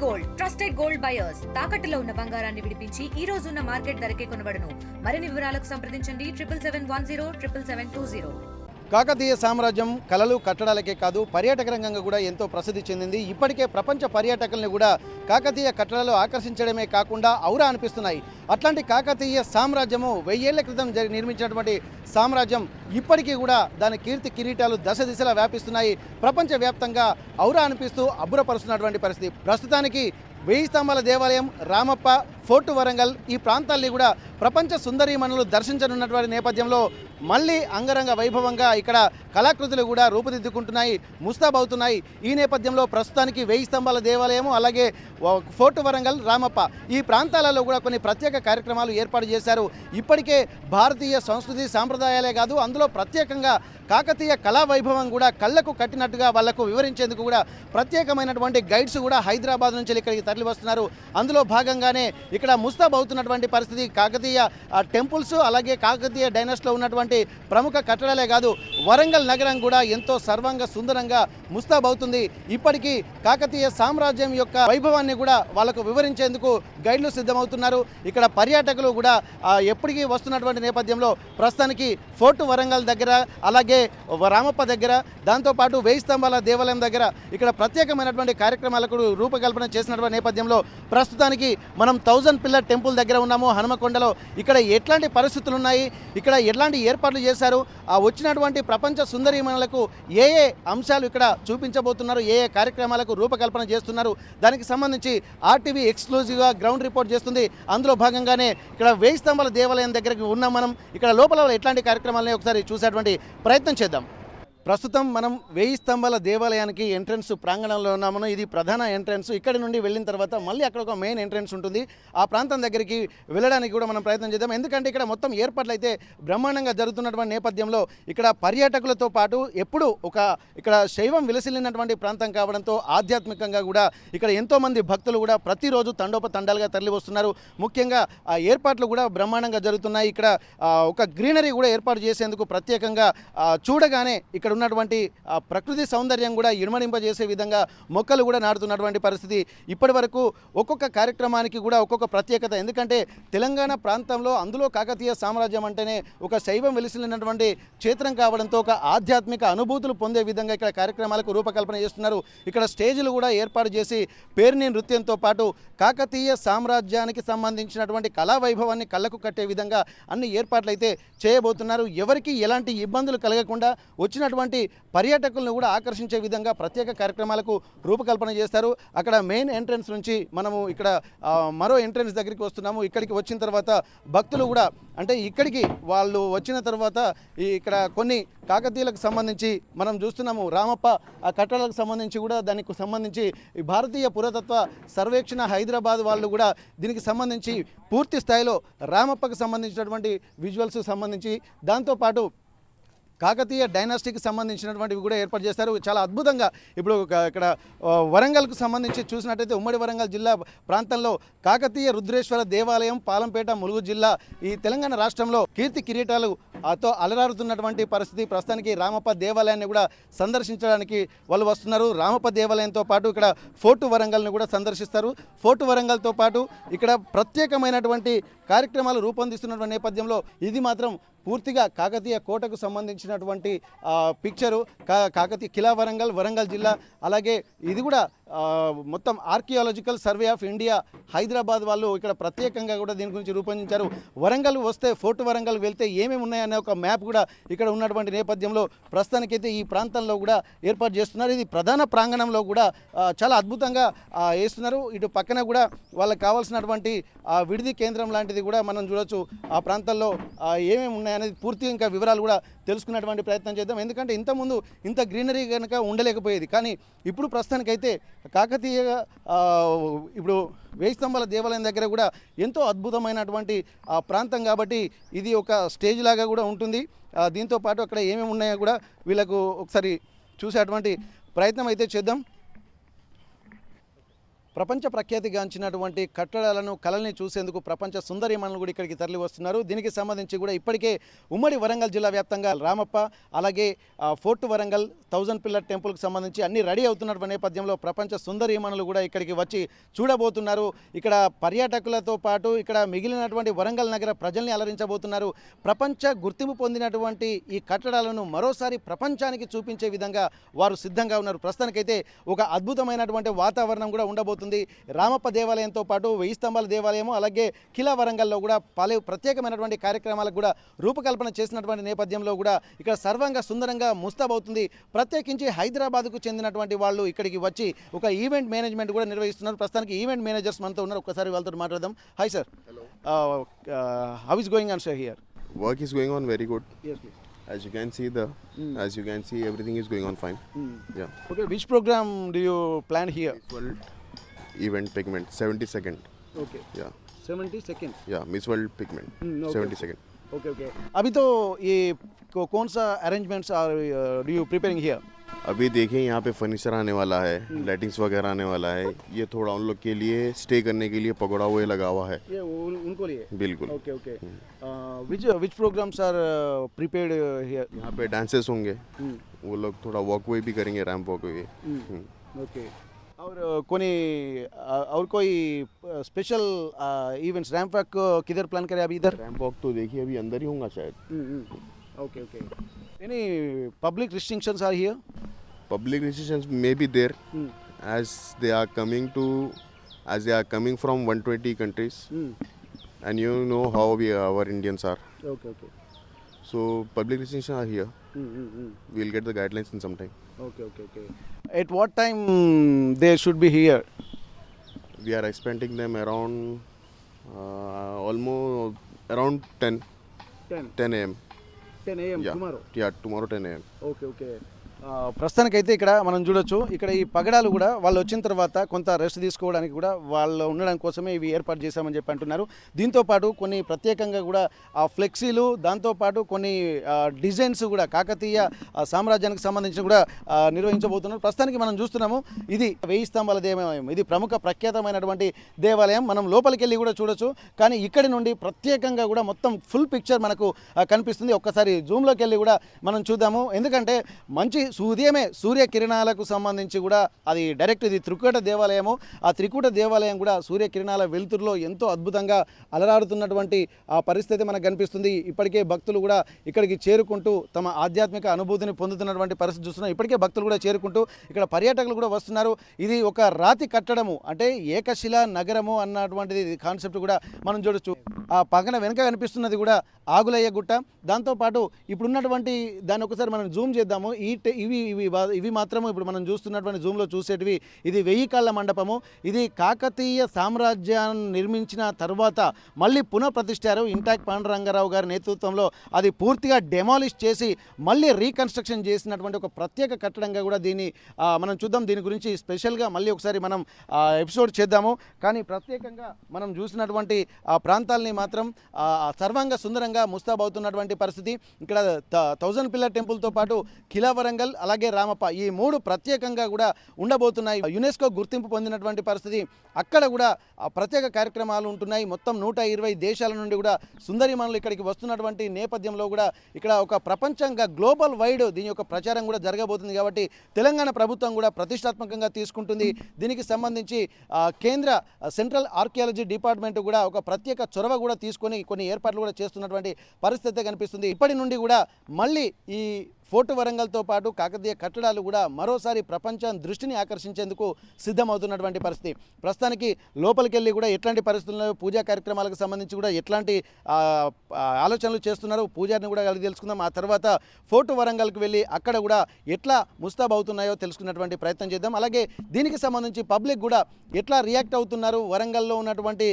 Gold trusted gold buyers తాకట్టులో ఉన్న బంగారాన్ని విడిపించి ఈ రోజు ఉన్న మార్కెట్ ధరకే కొనబడును. మరిన్ని వివరాలకు సంప్రదించండి 7771077720. కాకతీయ సామ్రాజ్యం కళలు కట్టడాలకే కాదు పర్యాటక రంగంగా కూడా ఎంతో ప్రసిద్ధి చెందింది. ఇప్పటికే ప్రపంచ పర్యాటకుల్ని కూడా కాకతీయ కట్టడాలు ఆకర్షించడమే కాకుండా ఔరా అనిపిస్తున్నాయి. అట్లాంటి కాకతీయ సామ్రాజ్యము 1000 ఏళ్ల క్రితం నిర్మించినటువంటి సామ్రాజ్యం ఇప్పటికీ కూడా దాని కీర్తి కిరీటాలు దశ దిశలా వ్యాపిస్తున్నాయి. ప్రపంచవ్యాప్తంగా ఔరా అనిపిస్తూ అబ్బురపరుస్తున్నటువంటి పరిస్థితి. ప్రస్తుతానికి 1000 స్తంభాల దేవాలయం, రామప్ప, ఫోర్ట్ వరంగల్ ఈ ప్రాంతాల్ని కూడా ప్రపంచ సుందరీమణులు దర్శించనున్నటువంటి నేపథ్యంలో మళ్ళీ అంగరంగ వైభవంగా ఇక్కడ కళాకృతులు కూడా రూపుదిద్దుకుంటున్నాయి, ముస్తాబవుతున్నాయి. ఈ నేపథ్యంలో ప్రస్తుతానికి 1000 స్తంభాల దేవాలయము, అలాగే ఫోర్ట్ వరంగల్, రామప్ప ఈ ప్రాంతాలలో కూడా కొన్ని ప్రత్యేక కార్యక్రమాలు ఏర్పాటు చేశారు. ఇప్పటికే భారతీయ సంస్కృతి సాంప్రదాయాలే కాదు, అందులో ప్రత్యేకంగా కాకతీయ కళా వైభవం కూడా కళ్ళకు కట్టినట్టుగా వాళ్లకు వివరించేందుకు కూడా ప్రత్యేకమైనటువంటి గైడ్స్ కూడా హైదరాబాద్ నుంచి ఇక్కడికి తరలి వస్తున్నారు. అందులో భాగంగానే ఇక్కడ ముస్తాబ్ అవుతున్నటువంటి పరిస్థితి. కాకతీయ టెంపుల్స్, అలాగే కాకతీయ డైనాసిటీలో ఉన్నటువంటి ప్రముఖ కట్టడాలే కాదు, వరంగల్ నగరం కూడా ఎంతో సర్వంగా సుందరంగా ముస్తాబ్ అవుతుంది. ఇప్పటికీ కాకతీయ సామ్రాజ్యం యొక్క వైభవాన్ని కూడా వాళ్ళకు వివరించేందుకు గైడ్లు సిద్ధమవుతున్నారు. ఇక్కడ పర్యాటకులు కూడా ఎప్పటికీ వస్తున్నటువంటి నేపథ్యంలో ప్రస్తుతానికి ఫోర్ట్ వరంగల్ దగ్గర, అలాగే రామప్ప దగ్గర, దాంతోపాటు 1000 స్తంభాల దేవాలయం దగ్గర ఇక్కడ ప్రత్యేకమైనటువంటి కార్యక్రమాలకు రూపకల్పన చేసినటువంటి నేపథ్యంలో ప్రస్తుతానికి మనం 1000 పిల్లర్ టెంపుల్ దగ్గర ఉన్నాము, హనుమకొండలో. ఇక్కడ ఎట్లాంటి పరిస్థితులు ఉన్నాయి, ఇక్కడ ఎట్లాంటి ఏర్పాట్లు చేశారు, వచ్చినటువంటి ప్రపంచ సుందరీమణులకు ఏ అంశాలు ఇక్కడ చూపించబోతున్నారు, ఏ కార్యక్రమాలకు రూపకల్పన చేస్తున్నారు, దానికి సంబంధించి ఆర్టీవీ ఎక్స్క్లూజివ్గా గ్రౌండ్ రిపోర్ట్ చేస్తుంది. అందులో భాగంగానే ఇక్కడ 1000 స్తంభాల దేవాలయం దగ్గరికి ఉన్నాం మనం. ఇక్కడ లోపల ఎట్లాంటి కార్యక్రమాలని ఒకసారి చూసేటువంటి ప్రయత్నం చేద్దాం. ప్రస్తుతం మనం 1000 స్తంభాల దేవాలయానికి ఎంట్రన్స్ ప్రాంగణంలో ఉన్నాము. ఇది ప్రధాన ఎంట్రన్స్. ఇక్కడి నుండి వెళ్ళిన తర్వాత మళ్ళీ అక్కడ ఒక మెయిన్ ఎంట్రన్స్ ఉంటుంది. ఆ ప్రాంతం దగ్గరికి వెళ్ళడానికి కూడా మనం ప్రయత్నం చేద్దాం. ఎందుకంటే ఇక్కడ మొత్తం ఏర్పాట్లు అయితే బ్రహ్మాండంగా జరుగుతున్నటువంటి నేపథ్యంలో ఇక్కడ పర్యాటకులతో పాటు ఎప్పుడు ఇక్కడ శైవం విలసిల్లినటువంటి ప్రాంతం కావడంతో ఆధ్యాత్మికంగా కూడా ఇక్కడ ఎంతోమంది భక్తులు కూడా ప్రతిరోజు తండోపతండాలుగా తరలి వస్తున్నారు. ముఖ్యంగా ఆ ఏర్పాట్లు కూడా బ్రహ్మాండంగా జరుగుతున్నాయి. ఇక్కడ ఒక గ్రీనరీ కూడా ఏర్పాటు చేసేందుకు ప్రత్యేకంగా చూడగానే ఇక్కడ ఉన్నటువంటి ప్రకృతి సౌందర్యం కూడా ఇనుమడింపజేసే విధంగా మొక్కలు కూడా నాటుతున్నటువంటి పరిస్థితి. ఇప్పటి వరకు ఒక్కొక్క కార్యక్రమానికి కూడా ఒక్కొక్క ప్రత్యేకత. ఎందుకంటే తెలంగాణ ప్రాంతంలో, అందులో కాకతీయ సామ్రాజ్యం అంటేనే ఒక శైవం వెలిసినటువంటి క్షేత్రం కావడంతో ఒక ఆధ్యాత్మిక అనుభూతులు పొందే విధంగా ఇక్కడ కార్యక్రమాలకు రూపకల్పన చేస్తున్నారు. ఇక్కడ స్టేజ్లు కూడా ఏర్పాటు చేసి పేర్ని నృత్యంతో పాటు కాకతీయ సామ్రాజ్యానికి సంబంధించినటువంటి కళా వైభవాన్ని కళ్ళకు కట్టే విధంగా అన్ని ఏర్పాట్లు అయితే చేయబోతున్నారు. ఎవరికి ఎలాంటి ఇబ్బందులు కలగకుండా వచ్చినటువంటి పర్యాటకులను కూడా ఆకర్షించే విధంగా ప్రత్యేక కార్యక్రమాలకు రూపకల్పన చేస్తారు. అక్కడ మెయిన్ ఎంట్రన్స్ నుంచి మనము ఇక్కడ మరో ఎంట్రన్స్ దగ్గరికి వస్తున్నాము. ఇక్కడికి వచ్చిన తర్వాత భక్తులు కూడా, అంటే ఇక్కడికి వాళ్ళు వచ్చిన తర్వాత ఇక్కడ కొన్ని కాకతీయులకు సంబంధించి మనం చూస్తున్నాము. రామప్ప ఆ కట్టడాలకు సంబంధించి కూడా, దానికి సంబంధించి భారతీయ పురాతత్వ సర్వేక్షణ హైదరాబాద్ వాళ్ళు కూడా దీనికి సంబంధించి పూర్తి స్థాయిలో రామప్పకు సంబంధించినటువంటి విజువల్స్ సంబంధించి, దాంతోపాటు కాకతీయ డైనాసిటీకి సంబంధించినటువంటివి కూడా ఏర్పాటు చేస్తారు. చాలా అద్భుతంగా ఇప్పుడు ఇక్కడ వరంగల్కు సంబంధించి చూసినట్టయితే ఉమ్మడి వరంగల్ జిల్లా ప్రాంతంలో కాకతీయ రుద్రేశ్వర దేవాలయం, పాలంపేట, ములుగు జిల్లా ఈ తెలంగాణ రాష్ట్రంలో కీర్తి కిరీటాలతో అలరారుతున్నటువంటి పరిస్థితి. ప్రస్తుతానికి రామప్ప దేవాలయాన్ని కూడా సందర్శించడానికి వాళ్ళు వస్తున్నారు. రామప్ప దేవాలయంతో పాటు ఇక్కడ ఫోర్ట్ వరంగల్ని కూడా సందర్శిస్తారు. ఫోర్ట్ వరంగల్తో పాటు ఇక్కడ ప్రత్యేకమైనటువంటి కార్యక్రమాలు రూపొందిస్తున్నటువంటి నేపథ్యంలో ఇది మాత్రం పూర్తిగా కాకతీయ కోటకు సంబంధించినటువంటి పిక్చరు. కాకతీయ కిలా వరంగల్, వరంగల్ జిల్లా, అలాగే ఇది కూడా మొత్తం archaeological survey of India Hyderabad వాళ్ళు ఇక్కడ ప్రత్యేకంగా కూడా దీని గురించి రూపొందించారు. వరంగల్ వస్తే ఫోర్ట్ వరంగల్ వెళ్తే ఏమేమి ఉన్నాయనే ఒక మ్యాప్ కూడా ఇక్కడ ఉన్నటువంటి నేపథ్యంలో ప్రస్తుతానికైతే ఈ ప్రాంతంలో కూడా ఏర్పాటు చేస్తున్నారు. ఇది ప్రధాన ప్రాంగణంలో కూడా చాలా అద్భుతంగా వేస్తున్నారు. ఇటు పక్కన కూడా వాళ్ళకి కావాల్సినటువంటి విడిది కేంద్రం లాంటిది కూడా మనం చూడొచ్చు. ఆ ప్రాంతాల్లో ఏమేమి ఉన్నాయనేది పూర్తి ఇంకా వివరాలు కూడా తెలుసుకున్నటువంటి ప్రయత్నం చేద్దాం. ఎందుకంటే ఇంతకుముందు ఇంత గ్రీనరీ కనుక ఉండలేకపోయేది. కానీ ఇప్పుడు ప్రస్తుతానికైతే కాకతీయ ఇప్పుడు 1000 స్తంభాల దేవాలయం దగ్గర కూడా ఎంతో అద్భుతమైనటువంటి ప్రాంతం కాబట్టి ఇది ఒక స్టేజ్ లాగా కూడా ఉంటుంది. దీంతో పాటు అక్కడ ఏమేమి ఉన్నాయో కూడా వీళ్ళకు ఒకసారి చూసేటువంటి ప్రయత్నం అయితే చేద్దాం. ప్రపంచ ప్రఖ్యాతిగాంచినటువంటి కట్టడాలను కళల్ని చూసేందుకు ప్రపంచ సుందరీమణులు కూడా ఇక్కడికి తరలి వస్తున్నారు. దీనికి సంబంధించి కూడా ఇప్పటికే ఉమ్మడి వరంగల్ జిల్లా వ్యాప్తంగా రామప్ప అలాగే ఫోర్ట్ వరంగల్ 1000 పిల్లర్ టెంపుల్కి సంబంధించి అన్ని రెడీ అవుతున్నటువంటి నేపథ్యంలో ప్రపంచ సుందరీమణులు కూడా ఇక్కడికి వచ్చి చూడబోతున్నారు. ఇక్కడ పర్యాటకులతో పాటు ఇక్కడ మిగిలినటువంటి వరంగల్ నగర ప్రజల్ని అలరించబోతున్నారు. ప్రపంచ గుర్తింపు పొందినటువంటి ఈ కట్టడాలను మరోసారి ప్రపంచానికి చూపించే విధంగా వారు సిద్ధంగా ఉన్నారు. ప్రస్తుతానికైతే ఒక అద్భుతమైనటువంటి వాతావరణం కూడా ఉండబోతుంది. రామప్ప దేవాలయంతో పాటు 1000 స్తంభాల దేవాలయం అలాగే కిలా వరంగల్లో కూడా పలు ప్రత్యేకమైనటువంటి కార్యక్రమాలకు కూడా రూపకల్పన చేసినటువంటి నేపథ్యంలో కూడా ఇక్కడ సర్వంగా సుందరంగా ముస్తాబవుతుంది. ప్రత్యేకించి హైదరాబాద్కు చెందినటువంటి వాళ్ళు ఇక్కడికి వచ్చి ఒక ఈవెంట్ మేనేజ్మెంట్ కూడా నిర్వహిస్తున్నారు. ప్రస్తుతానికి ఈవెంట్ మేనేజర్స్ మనతో ఉన్నారు. ఒక్కసారి వాళ్ళతో మాట్లాడదాం. Hi sir, how is going on sir here? Work is going on very good. Yes, please. As you can see, everything is going on fine. Yeah. Okay, which program do you plan here? Miss World event pigment 72nd. Okay. Yeah. 70 seconds. Yeah. Miss World pigment Okay. 72nd. Okay. अभी तो ये कौन सा arrangements are do you preparing here? अभी देखिए यहाँ पे furniture आने वाला है, लाइटिंग्स वगैरह आने वाला है. ये थोड़ा उन लोग के लिए स्टे करने के लिए पगोड़ा हुए लगा हुआ है. ये उनको लिए. बिल्कुल. Okay. Which programs are prepared here? यहाँ पे डांसेस होंगे. वो लोग थोड़ा वॉक वे भी करेंगे, रैम्प वॉक वे. ओके. और कोई स्पेशल इवेंट्स रैम्प वॉक किधर प्लान करें अभी? इधर रैम्प वॉक तो देखिए अभी अंदर ही होगा शायद. Okay. Any public restrictions are here? Public restrictions may be there as they are coming from 120 countries. And you know how our Indians are. Okay. So public restrictions are here. We'll get the guidelines in some time. Okay. At what time they should be here? We are expecting them around almost around 10 a.m. 10 a.m. Yeah. tomorrow? Yeah, tomorrow 10 a.m. Okay. ప్రస్తుతానికైతే ఇక్కడ మనం చూడొచ్చు. ఇక్కడ ఈ పగడాలు కూడా వాళ్ళు వచ్చిన తర్వాత కొంత రెస్ట్ తీసుకోవడానికి కూడా వాళ్ళు ఉండడం కోసమే ఇవి ఏర్పాటు చేశామని చెప్పి అంటున్నారు. దీంతోపాటు కొన్ని ప్రత్యేకంగా కూడా ఆ ఫ్లెక్సీలు దాంతోపాటు కొన్ని డిజైన్స్ కూడా కాకతీయ సామ్రాజ్యానికి సంబంధించి కూడా నిర్వహించబోతున్నారు. ప్రస్తుతానికి మనం చూస్తున్నాము ఇది 1000 స్తంభాల దేవాలయం. ఇది ప్రముఖ ప్రఖ్యాతమైనటువంటి దేవాలయం. మనం లోపలికి వెళ్ళి కూడా చూడొచ్చు. కానీ ఇక్కడి నుండి ప్రత్యేకంగా కూడా మొత్తం ఫుల్ పిక్చర్ మనకు కనిపిస్తుంది. ఒక్కసారి జూమ్లోకి వెళ్ళి కూడా మనం చూద్దాము. ఎందుకంటే మంచి ఉదయమే సూర్యకిరణాలకు సంబంధించి కూడా అది డైరెక్ట్ ఇది త్రికూట దేవాలయము. ఆ త్రికూట దేవాలయం కూడా సూర్యకిరణాల వెలుతురులో ఎంతో అద్భుతంగా అలరాడుతున్నటువంటి ఆ పరిస్థితి మనకు కనిపిస్తుంది. ఇప్పటికే భక్తులు కూడా ఇక్కడికి చేరుకుంటూ తమ ఆధ్యాత్మిక అనుభూతిని పొందుతున్నటువంటి పరిస్థితి చూస్తున్నాం. ఇప్పటికే భక్తులు కూడా చేరుకుంటూ ఇక్కడ పర్యాటకులు కూడా వస్తున్నారు. ఇది ఒక రాతి కట్టడము, అంటే ఏకశిలా నగరము అన్నటువంటిది కాన్సెప్ట్ కూడా మనం చూడొచ్చు. ఆ పక్కన వెనుక కనిపిస్తున్నది కూడా ఆగులయ్య గుట్ట. దాంతోపాటు ఇప్పుడున్నటువంటి దాన్ని ఒకసారి మనం జూమ్ చేద్దాము. ఇవి మాత్రము ఇప్పుడు మనం చూస్తున్నటువంటి జూమ్లో చూసేటివి. ఇది 1000 కాళ్ళ మండపము. ఇది కాకతీయ సామ్రాజ్యాన్ని నిర్మించిన తర్వాత మళ్ళీ పునఃప్రతిష్ఠారు. ఇంటాక్ పాండురంగారావు గారి నేతృత్వంలో అది పూర్తిగా డెమాలిష్ చేసి మళ్ళీ రీకన్స్ట్రక్షన్ చేసినటువంటి ఒక ప్రత్యేక కట్టడంగా కూడా దీన్ని మనం చూద్దాం. దీని గురించి స్పెషల్గా మళ్ళీ ఒకసారి మనం ఎపిసోడ్ చేద్దాము. కానీ ప్రత్యేకంగా మనం చూసినటువంటి ఆ ప్రాంతాలని మాత్రం సర్వంగా సుందరంగా ముస్తాబవుతున్నటువంటి పరిస్థితి. ఇక్కడ 1000 పిల్లర్ టెంపుల్తో పాటు కిలా వరంగల్ అలాగే రామప్ప ఈ 3 ప్రత్యేకంగా కూడా ఉండబోతున్నాయి. యునెస్కో గుర్తింపు పొందినటువంటి పరిస్థితి. అక్కడ కూడా ప్రత్యేక కార్యక్రమాలు ఉంటున్నాయి. మొత్తం 120 దేశాల నుండి కూడా సుందరీమణులు ఇక్కడికి వస్తున్నటువంటి నేపథ్యంలో కూడా ఇక్కడ ఒక ప్రపంచంగా గ్లోబల్ వైడ్ దీని యొక్క ప్రచారం కూడా జరగబోతుంది. కాబట్టి తెలంగాణ ప్రభుత్వం కూడా ప్రతిష్టాత్మకంగా తీసుకుంటుంది. దీనికి సంబంధించి కేంద్ర సెంట్రల్ ఆర్కియాలజీ డిపార్ట్మెంట్ కూడా ఒక ప్రత్యేక చొరవ కూడా తీసుకొని కొన్ని ఏర్పాట్లు కూడా చేస్తున్నటువంటి పరిస్థితి కనిపిస్తుంది. ఇప్పటి నుండి కూడా మళ్ళీ ఈ ఫోర్ట్ వరంగల్తో పాటు కాకతీయ కట్టడాలు కూడా మరోసారి ప్రపంచం దృష్టిని ఆకర్షించేందుకు సిద్ధమవుతున్నటువంటి పరిస్థితి. ప్రస్తుతానికి లోపలికి వెళ్ళి కూడా ఎట్లాంటి పరిస్థితుల్లో పూజా కార్యక్రమాలకు సంబంధించి కూడా ఎట్లాంటి ఆలోచనలు చేస్తున్నారు పూజారిని కూడా కలిగి తెలుసుకుందాం. ఆ తర్వాత ఫోర్ట్ వరంగల్కి వెళ్ళి అక్కడ కూడా ఎట్లా ముస్తాబ్ అవుతున్నాయో తెలుసుకున్నటువంటి ప్రయత్నం చేద్దాం. అలాగే దీనికి సంబంధించి పబ్లిక్ కూడా ఎట్లా రియాక్ట్ అవుతున్నారు వరంగల్లో ఉన్నటువంటి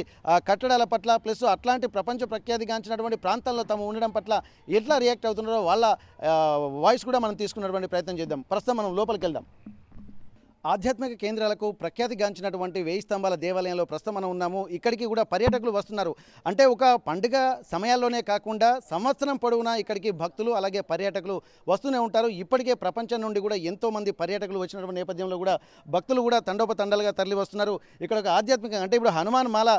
కట్టడాల పట్ల, ప్లస్ అట్లాంటి ప్రపంచ ప్రఖ్యాతిగాంచినటువంటి ప్రాంతాల్లో తాము ఉండడం పట్ల ఎట్లా రియాక్ట్ అవుతున్నారో వాళ్ళ వాయిస్ కూడా మనం తీసుకున్నటువంటి ప్రయత్నం చేద్దాం. ప్రస్తుతం మనం లోపలికి వెళ్దాం. ఆధ్యాత్మిక కేంద్రాలకు ప్రఖ్యాతిగాంచినటువంటి వేయి స్తంభాల దేవాలయంలో ప్రస్తుతం మనం ఉన్నాము. ఇక్కడికి కూడా పర్యాటకులు వస్తున్నారు. అంటే ఒక పండుగ సమయాల్లోనే కాకుండా సంవత్సరం పొడవునా ఇక్కడికి భక్తులు అలాగే పర్యాటకులు వస్తూనే ఉంటారు. ఇప్పటికే ప్రపంచం నుండి కూడా ఎంతోమంది పర్యాటకులు వచ్చినటువంటి నేపథ్యంలో కూడా భక్తులు కూడా తండోపతండాలుగా తరలి వస్తున్నారు. ఇక్కడ ఒక ఆధ్యాత్మిక అంటే ఇప్పుడు హనుమాన్ మాల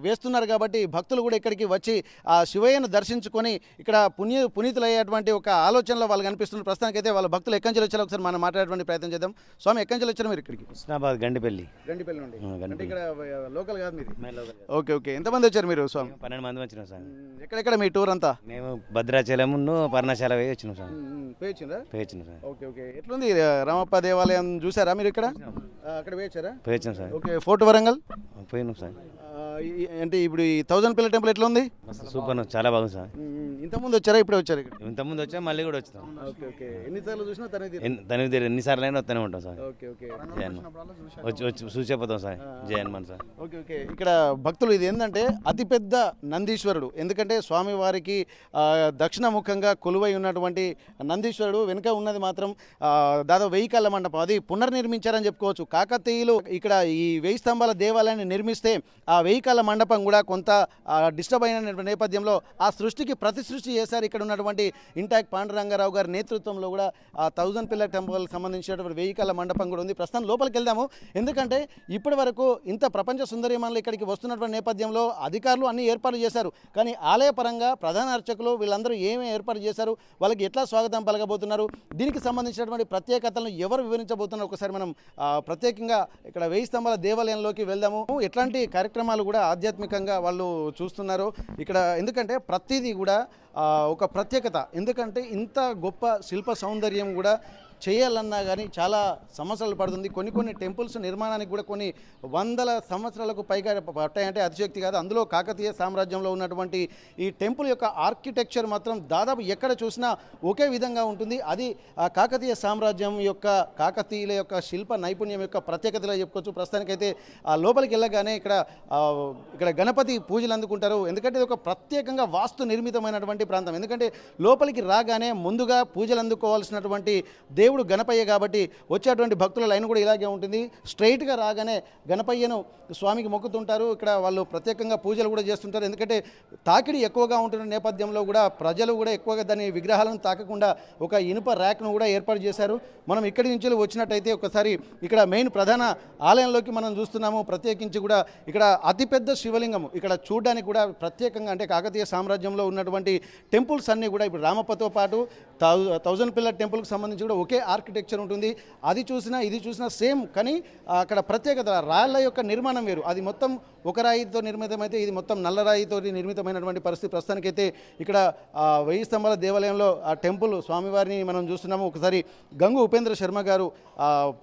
వేస్తున్నారు కాబట్టి భక్తులు కూడా ఇక్కడికి వచ్చి ఆ శివయ్యను దర్శించుకొని ఇక్కడ పునీతులయ్యేటువంటి ఒక ఆలోచనలో వాళ్ళు కనిపిస్తున్నారు. ప్రస్తుతానికైతే వాళ్ళ భక్తులు ఎక్కడి నుంచి వచ్చారో ఒకసారి మనం మాట్లాడేటువంటి ప్రయత్నం చేద్దాం. స్వామి ఎక్కడి నుంచి వచ్చారు మీరు ఇక్కడికి? హుస్నాబాద్ గండిపల్లి నుండి. అంటే ఇక్కడ లోకల్ కాదు మీది? లోకల్. Okay okay. ఎంతమంది వచ్చారు మీరు స్వామి? 12 మంది వచ్చినాం సార్. ఎక్కడెక్కడ మీ టూర్ అంతా? మేము భద్రాచలం పర్ణశాల పోయి వచ్చినాం సార్. పోయొచ్చిందా? Okay okay. ఎట్లుంది రామప్ప దేవాలయం చూసారా మీరు ఇక్కడ? అక్కడ పోయొచ్చారా? పోయొచ్చాం సార్. ఓకే. ఫోర్ట్ వరంగల్ పోయినాం సార్. అంటే ఇప్పుడు ఈ 1000 పిల్లర్ టెంపుల్ ఎట్లా ఉంది? సూపర్, చాలా బాగుంది సార్. ఇంతకుముందు వచ్చారా ఇప్పుడే వచ్చారు ఇక్కడ? ఇంతకుముందు వచ్చాం, మళ్ళీ కూడా వచ్చాం. Okay okay. ఎన్నిసార్లు చూసినా తనవి ఎన్నిసార్లు అయినా వస్తూనే ఉంటాం సార్. Okay okay. వచ్చి చూసేపోతాం సార్. జయ హనుమాన్ సార్. Okay okay. ఇక్కడ భక్తులు ఇది ఏంటంటే అతిపెద్ద నందీశ్వరుడు. ఎందుకంటే స్వామివారికి దక్షిణముఖంగా కొలువై ఉన్నటువంటి నందీశ్వరుడు వెనుక ఉన్నది మాత్రం దాదాపు 1000 కళ్ళ మండపం. అది పునర్నిర్మించారని చెప్పుకోవచ్చు. కాకతీయులు ఇక్కడ ఈ 1000 స్తంభాల దేవాలయాన్ని నిర్మిస్తే ఆ 1000 కళ్ళ మండపం కూడా కొంత డిస్టర్బ్ అయిన నేపథ్యంలో ఆ సృష్టికి ప్రతి సృష్టి చేశారు. ఇక్కడ ఉన్నటువంటి ఇంటాక్ పాండురంగారావు గారి నేతృత్వంలో కూడా ఆ 1000 పిల్లర్ టెంపుల్ సంబంధించినటువంటి 1000 కళ్ళ మండపం కూడా ఉంది. ప్రస్తుతం లోపలికి వెళ్దాము. ఎందుకంటే ఇప్పటి వరకు ఇంత ప్రపంచ సుందరీమణులు ఇక్కడికి వస్తున్నటువంటి నేపథ్యంలో అధికారులు అన్ని ఏర్పాట్లు చేశారు. కానీ ఆలయ పరంగా ప్రధాన అర్చకులు వీళ్ళందరూ ఏమేమి ఏర్పాటు చేశారు, వాళ్ళకి ఎట్లా స్వాగతం పలకబోతున్నారు, దీనికి సంబంధించినటువంటి ప్రత్యేకతలను ఎవరు వివరించబోతున్నారు ఒకసారి మనం ప్రత్యేకంగా ఇక్కడ 1000 స్తంభాల దేవాలయంలోకి వెళ్దాము. ఎట్లాంటి కార్యక్రమాలు కూడా ఆధ్యాత్మికంగా వాళ్ళు చూస్తున్నారు ఇక్కడ. ఎందుకంటే ప్రతిదీ కూడా ఒక ప్రత్యేకత. ఎందుకంటే ఇంత గొప్ప శిల్ప సౌందర్యం కూడా చేయాలన్నా కానీ చాలా సంవత్సరాలు పడుతుంది. కొన్ని టెంపుల్స్ నిర్మాణానికి కూడా కొన్ని వందల సంవత్సరాలకు పైగా పట్టాయంటే అతిశక్తి కాదు. అందులో కాకతీయ సామ్రాజ్యంలో ఉన్నటువంటి ఈ టెంపుల్ యొక్క ఆర్కిటెక్చర్ మాత్రం దాదాపు ఎక్కడ చూసినా ఒకే విధంగా ఉంటుంది. అది ఆ కాకతీయ సామ్రాజ్యం యొక్క కాకతీయుల యొక్క శిల్ప నైపుణ్యం యొక్క ప్రత్యేకతగా చెప్పుకోవచ్చు. ప్రస్తుతానికైతే ఆ లోపలికి వెళ్ళగానే ఇక్కడ గణపతి పూజలు అందుకుంటారు. ఎందుకంటే ఇది ఒక ప్రత్యేకంగా వాస్తు నిర్మితమైనటువంటి ప్రాంతం. ఎందుకంటే లోపలికి రాగానే ముందుగా పూజలు అందుకోవాల్సినటువంటి దేవుడు గణపయ్య కాబట్టి వచ్చేటువంటి భక్తుల లైన్ కూడా ఇలాగే ఉంటుంది. స్ట్రైట్గా రాగానే గణపయ్యను స్వామికి మొక్కుతుంటారు. ఇక్కడ వాళ్ళు ప్రత్యేకంగా పూజలు కూడా చేస్తుంటారు. ఎందుకంటే తాకిడి ఎక్కువగా ఉంటున్న నేపథ్యంలో కూడా ప్రజలు కూడా ఎక్కువగా దాని విగ్రహాలను తాకకుండా ఒక ఇనుప ర్యాక్ను కూడా ఏర్పాటు చేశారు. మనం ఇక్కడి నుంచి వచ్చినట్టయితే ఒకసారి ఇక్కడ మెయిన్ ప్రధాన ఆలయంలోకి మనం చూస్తున్నాము. ప్రత్యేకించి కూడా ఇక్కడ అతిపెద్ద శివలింగం ఇక్కడ చూడడానికి కూడా ప్రత్యేకంగా అంటే కాకతీయ సామ్రాజ్యంలో ఉన్నటువంటి టెంపుల్స్ అన్నీ కూడా ఇప్పుడు రామప్పతో పాటు 1000 పిల్లర్ టెంపుల్కి సంబంధించి కూడా ఒకే ఆర్కిటెక్చర్ ఉంటుంది. అది చూసినా ఇది చూసినా సేమ్. కానీ అక్కడ ప్రత్యేకత రాళ్ళ యొక్క నిర్మాణం వేరు. అది మొత్తం ఒక రాయితో నిర్మితమైతే ఇది మొత్తం నల్ల రాయితో నిర్మితమైనటువంటి పరిస్థితి. ప్రస్తుతానికైతే ఇక్కడ 1000 స్తంభాల దేవాలయంలో ఆ టెంపుల్ స్వామివారిని మనం చూస్తున్నాము. ఒకసారి గంగు ఉపేంద్ర శర్మ గారు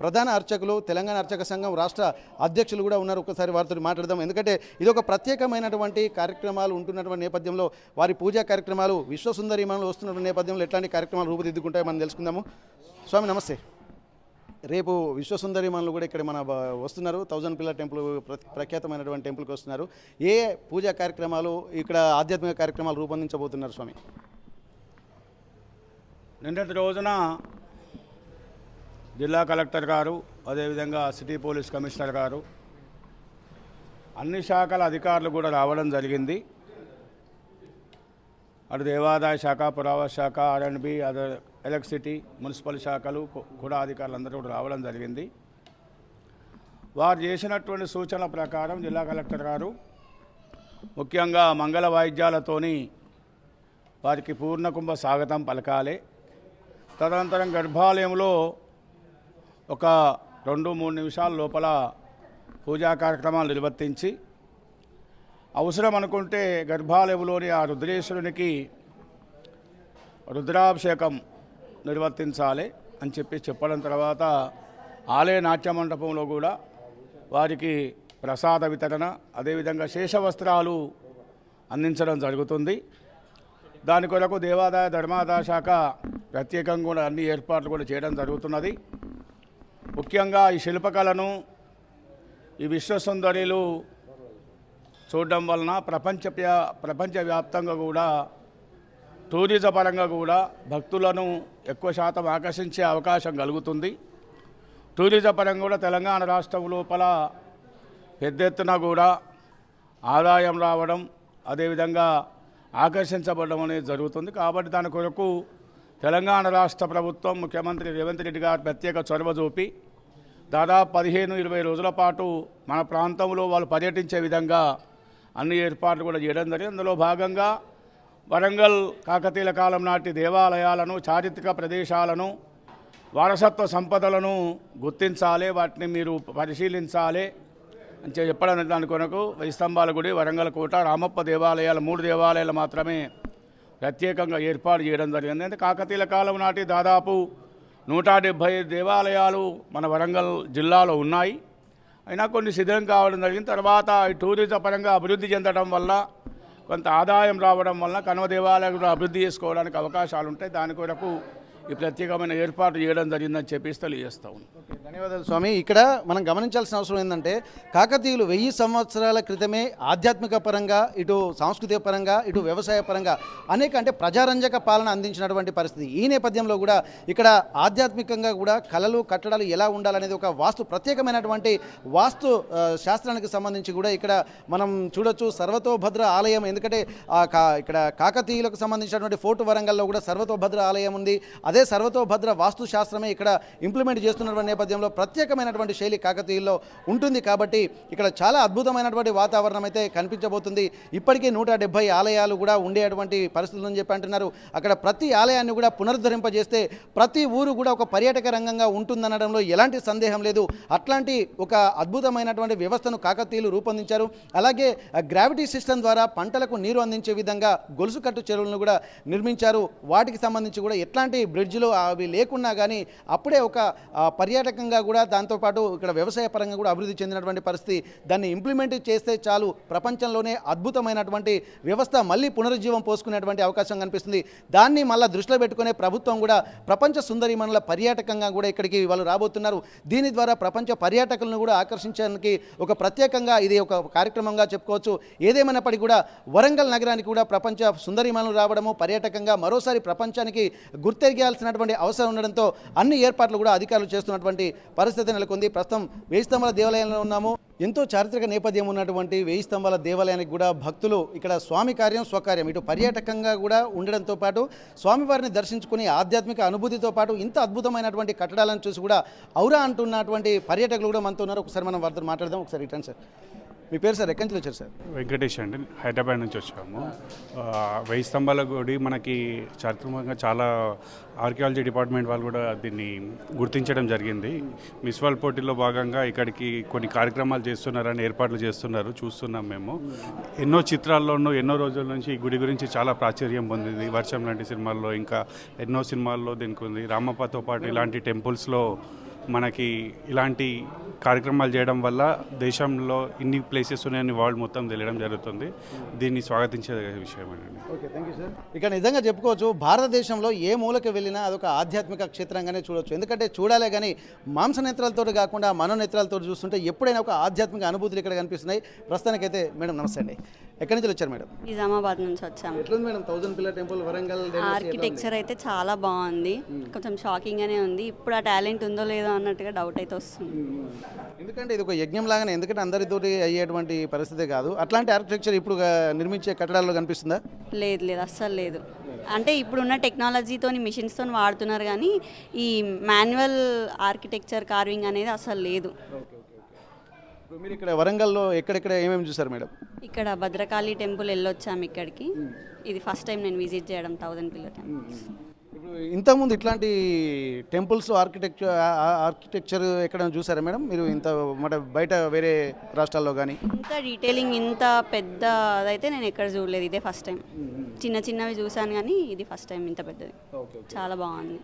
ప్రధాన అర్చకులు, తెలంగాణ అర్చక సంఘం రాష్ట్ర అధ్యక్షులు కూడా ఉన్నారు. ఒకసారి వారితో మాట్లాడదాం. ఎందుకంటే ఇది ఒక ప్రత్యేకమైనటువంటి కార్యక్రమాలు ఉంటున్నటువంటి నేపథ్యంలో వారి పూజా కార్యక్రమాలు విశ్వసుందరీమణులు వస్తున్నటువంటి నేపథ్యంలో ఎట్లాంటి కార్యక్రమాలు రూపుదిద్దుకుంటాయో మనం తెలుసుకుందాము. స్వామి నమస్తే. రేపు విశ్వసుందరీమణులు కూడా ఇక్కడ మన వస్తున్నారు. 1000 పిల్లర్ టెంపుల్ ప్రఖ్యాతమైనటువంటి టెంపుల్కి వస్తున్నారు. ఏ పూజా కార్యక్రమాలు ఇక్కడ ఆధ్యాత్మిక కార్యక్రమాలు రూపొందించబోతున్నారు స్వామి? నిన్నటి రోజున జిల్లా కలెక్టర్ గారు, అదేవిధంగా సిటీ పోలీస్ కమిషనర్ గారు, అన్ని శాఖల అధికారులు కూడా రావడం జరిగింది. అటు దేవాదాయ శాఖ, పురావస్తు శాఖ, R&B, అదర్ ఎలక్ట్రిసిటీ, మున్సిపల్ శాఖలు కూడా అధికారులందరూ కూడా రావడం జరిగింది. వారు చేసినటువంటి సూచనల ప్రకారం జిల్లా కలెక్టర్ గారు ముఖ్యంగా మంగళ వాయిద్యాలతోని వారికి పూర్ణకుంభ స్వాగతం పలకాలి. తదనంతరం గర్భాలయంలో ఒక 2-3 నిమిషాల లోపల పూజా కార్యక్రమాలు నిర్వర్తించి అవసరం అనుకుంటే గర్భాలయంలోని ఆ రుద్రేశ్వరునికి రుద్రాభిషేకం నిర్వర్తించాలి అని చెప్పడం తర్వాత ఆలయ నాట్య మండపంలో కూడా వారికి ప్రసాద వితరణ, అదేవిధంగా శేషవస్త్రాలు అందించడం జరుగుతుంది. దాని కొరకు దేవాదాయ ధర్మాదాయ శాఖ ప్రత్యేకంగా కూడా అన్ని ఏర్పాట్లు కూడా చేయడం జరుగుతున్నది. ముఖ్యంగా ఈ శిల్పకళను, ఈ విశ్వసుందరిలు చూడడం వలన ప్రపంచవ్యాప్తంగా కూడా టూరిజం పరంగా కూడా భక్తులను ఎక్కువ శాతం ఆకర్షించే అవకాశం కలుగుతుంది. టూరిజం పరంగా కూడా తెలంగాణ రాష్ట్రం లోపల పెద్ద ఎత్తున కూడా ఆదాయం రావడం, అదేవిధంగా ఆకర్షించబడడం అనేది జరుగుతుంది. కాబట్టి దాని కొరకు తెలంగాణ రాష్ట్ర ప్రభుత్వం ముఖ్యమంత్రి రేవంత్ రెడ్డి గారు ప్రత్యేక చొరవ చూపి దాదాపు 15-20 రోజుల పాటు మన ప్రాంతంలో వాళ్ళు పర్యటించే విధంగా అన్ని ఏర్పాట్లు కూడా చేయడం జరిగింది. అందులో భాగంగా వరంగల్ కాకతీయుల కాలం నాటి దేవాలయాలను, చారిత్రక ప్రదేశాలను, వారసత్వ సంపదలను గుర్తించాలి, వాటిని మీరు పరిశీలించాలి అని చెప్పడం దాని కొరకు 1000 స్తంభాల గుడి, వరంగల్ కోట, రామప్ప దేవాలయాలు 3 దేవాలయాలు మాత్రమే ప్రత్యేకంగా ఏర్పాటు చేయడం జరిగింది. అంటే కాకతీయుల కాలం నాటి దాదాపు 175 దేవాలయాలు మన వరంగల్ జిల్లాలో ఉన్నాయి. అయినా కొన్ని శిథిలం కావడం జరిగింది. తర్వాత ఈ టూరిజం పరంగా అభివృద్ధి చెందడం వల్ల, కొంత ఆదాయం రావడం వల్ల కనుమ దేవాలయాలు కూడా అభివృద్ధి చేసుకోవడానికి అవకాశాలు ఉంటాయి. దాని కొరకు ఈ ప్రత్యేకమైన ఏర్పాటు చేయడం జరిగిందని చెప్పేసి తెలియజేస్తా ఉన్నాం. ధన్యవాదాలు స్వామి. ఇక్కడ మనం గమనించాల్సిన అవసరం ఏంటంటే కాకతీయులు 1000 సంవత్సరాల క్రితమే ఆధ్యాత్మిక పరంగా, ఇటు సాంస్కృతిక పరంగా, ఇటు వ్యవసాయ పరంగా అనేక అంటే ప్రజారంజక పాలన అందించినటువంటి పరిస్థితి. ఈ నేపథ్యంలో కూడా ఇక్కడ ఆధ్యాత్మికంగా కూడా కళలు, కట్టడాలు ఎలా ఉండాలనేది ఒక ప్రత్యేకమైనటువంటి వాస్తు శాస్త్రానికి సంబంధించి కూడా ఇక్కడ మనం చూడొచ్చు. సర్వతోభద్ర ఆలయం, ఎందుకంటే ఇక్కడ కాకతీయులకు సంబంధించినటువంటి ఫోర్ట్ వరంగల్లో కూడా సర్వతోభద్ర ఆలయం ఉంది. అదే సర్వతోభద్ర వాస్తు శాస్త్రమే ఇక్కడ ఇంప్లిమెంట్ చేస్తున్నటువంటి నేపథ్యంలో ప్రత్యేకమైనటువంటి శైలి కాకతీయుల్లో ఉంటుంది. కాబట్టి ఇక్కడ చాలా అద్భుతమైనటువంటి వాతావరణం అయితే కనిపించబోతుంది. ఇప్పటికే 170 ఆలయాలు కూడా ఉండేటువంటి పరిస్థితులు అని చెప్పి అంటున్నారు. అక్కడ ప్రతి ఆలయాన్ని కూడా పునరుద్ధరింపజేస్తే ప్రతి ఊరు కూడా ఒక పర్యాటక రంగంగా ఉంటుందనడంలో ఎలాంటి సందేహం లేదు. అట్లాంటి ఒక అద్భుతమైనటువంటి వ్యవస్థను కాకతీయులు రూపొందించారు. అలాగే గ్రావిటీ సిస్టమ్ ద్వారా పంటలకు నీరు అందించే విధంగా గొలుసుకట్టు చెరువులను కూడా నిర్మించారు. వాటికి సంబంధించి కూడా ఎట్లాంటి బ్రిడ్జ్లు అవి లేకున్నా కానీ అప్పుడే ఒక పర్యాటకంగా కూడా, దాంతోపాటు ఇక్కడ వ్యవసాయ పరంగా కూడా అభివృద్ధి చెందినటువంటి పరిస్థితి. దాన్ని ఇంప్లిమెంట్ చేస్తే చాలు ప్రపంచంలోనే అద్భుతమైనటువంటి వ్యవస్థ మళ్ళీ పునరుజ్జీవం పోసుకునేటువంటి అవకాశం కనిపిస్తుంది. దాన్ని మళ్ళీ దృష్టిలో పెట్టుకునే ప్రభుత్వం కూడా ప్రపంచ సుందరిమణుల పర్యాటకంగా కూడా ఇక్కడికి వాళ్ళు రాబోతున్నారు. దీని ద్వారా ప్రపంచ పర్యాటకులను కూడా ఆకర్షించడానికి ఒక ప్రత్యేకంగా ఇది ఒక కార్యక్రమంగా చెప్పుకోవచ్చు. ఏదేమైనప్పటికీ కూడా వరంగల్ నగరానికి కూడా ప్రపంచ సుందరిమణులు రావడము పర్యాటకంగా మరోసారి ప్రపంచానికి గుర్తెరిగాల్సినటువంటి అవసరం ఉండడంతో అన్ని ఏర్పాట్లు కూడా అధికారులు చేస్తున్నటువంటి పరిస్థితి నెలకొంది. ప్రస్తుతం 1000 స్తంభాల దేవాలయంలో ఉన్నాము. ఎంతో చారిత్రక నేపథ్యం ఉన్నటువంటి 1000 స్తంభాల దేవాలయానికి కూడా భక్తులు ఇక్కడ స్వామి కార్యం స్వకార్యం ఇటు పర్యాటకంగా కూడా ఉండడంతో పాటు స్వామివారిని దర్శించుకుని ఆధ్యాత్మిక అనుభూతితో పాటు ఇంత అద్భుతమైనటువంటి కట్టడాలను చూసి కూడా ఔరా అంటున్నటువంటి పర్యాటకులు కూడా మనతో ఉన్నారు. ఒకసారి మనం వారితో మాట్లాడదాం. ఒకసారి రిటర్న్ సార్, మీ పేరు సార్, ఎక్కడి నుంచి వచ్చారు సార్? వెంకటేష్ అండి, హైదరాబాద్ నుంచి వచ్చాము. 1000 స్తంభాల గుడి మనకి చారిత్రకంగా చాలా ఆర్కియాలజీ డిపార్ట్మెంట్ వాళ్ళు కూడా దీన్ని గుర్తించడం జరిగింది. మిస్ వరల్డ్ పోటీలో భాగంగా ఇక్కడికి కొన్ని కార్యక్రమాలు చేస్తున్నారని ఏర్పాట్లు చేస్తున్నారు, చూస్తున్నాం మేము. ఎన్నో చిత్రాల్లోనూ ఎన్నో రోజుల నుంచి ఈ గుడి గురించి చాలా ప్రాచుర్యం పొందింది. వర్షం లాంటి సినిమాల్లో, ఇంకా ఎన్నో సినిమాల్లో దీనికి ఉంది. రామప్పతో పాటు ఇలాంటి టెంపుల్స్లో మనకి ఇలాంటి కార్యక్రమాలు చేయడం వల్ల దేశంలో ఇన్ని ప్లేసెస్ ఉన్నాయని వరల్డ్ మొత్తం తెలియడం జరుగుతుంది. దీన్ని స్వాగతించే విషయం అండి. Okay, thank you sir. ఇక నిజంగా చెప్పుకోవచ్చు, భారతదేశంలో ఏ మూలకి వెళ్ళినా అదొక ఆధ్యాత్మిక క్షేత్రంగానే చూడవచ్చు. ఎందుకంటే చూడాలే కానీ మాంసనేత్రాలతో కాకుండా మనోనేత్రాలతో చూస్తుంటే ఎప్పుడైనా ఒక ఆధ్యాత్మిక అనుభూతులు ఇక్కడ కనిపిస్తున్నాయి. ప్రస్తుతానికైతే మేడం నమస్తే అండి, ఎక్కడి నుంచి వచ్చారు మేడం? నిజామాబాద్ నుంచి వచ్చాము. ఎట్లుంది madam 1000 pillar temple Warangal? Architecture అయితే చాలా బాగుంది, కొంచెం షాకింగ్ గానే ఉంది. ఇప్పుడు ఆ టాలెంట్ ఉందో లేదో అన్నట్టుగా డౌట్ అయితే వస్తుంది. ఎందుకంటే ఇది ఒక యజ్ఞం లాగానే, ఎందుకంటే అందరితోటి అయ్యేటువంటి పరిస్థితి కాదు. అట్లాంటి ఆర్కిటెక్చర్ ఇప్పుడు నిర్మించే కట్టడాల్లో కనిపిస్తుందా? లేదు లేదు, అస్సలు లేదు. అంటే ఇప్పుడున్న టెక్నాలజీతో మిషన్స్తో వాడుతున్నారు కానీ ఈ మాన్యువల్ ఆర్కిటెక్చర్ కార్వింగ్ అనేది అసలు లేదు. మీరు ఇక్కడ వరంగల్లో ఎక్కడెక్కడ ఏమేమి చూసారు మేడం? ఇక్కడ భద్రకాళి టెంపుల్ వెళ్ళొచ్చాము ఇక్కడికి. ఇది ఫస్ట్ టైం నేను విజిట్ చేయడం 1000 పిల్లర్ టెంపుల్. ఇప్పుడు ఇంతకుముందు ఇట్లాంటి టెంపుల్స్ ఆర్కిటెక్చర్ ఎక్కడ చూసారా మేడం మీరు? ఇంత బయట వేరే రాష్ట్రాల్లో కానీ ఇంత డీటెయిలింగ్ ఇంత పెద్ద అదైతే నేను ఎక్కడ చూడలేదు. ఇదే ఫస్ట్ టైం. చిన్న చిన్నవి చూసాను కానీ ఇది ఫస్ట్ టైం ఇంత పెద్దది. చాలా బాగుంది.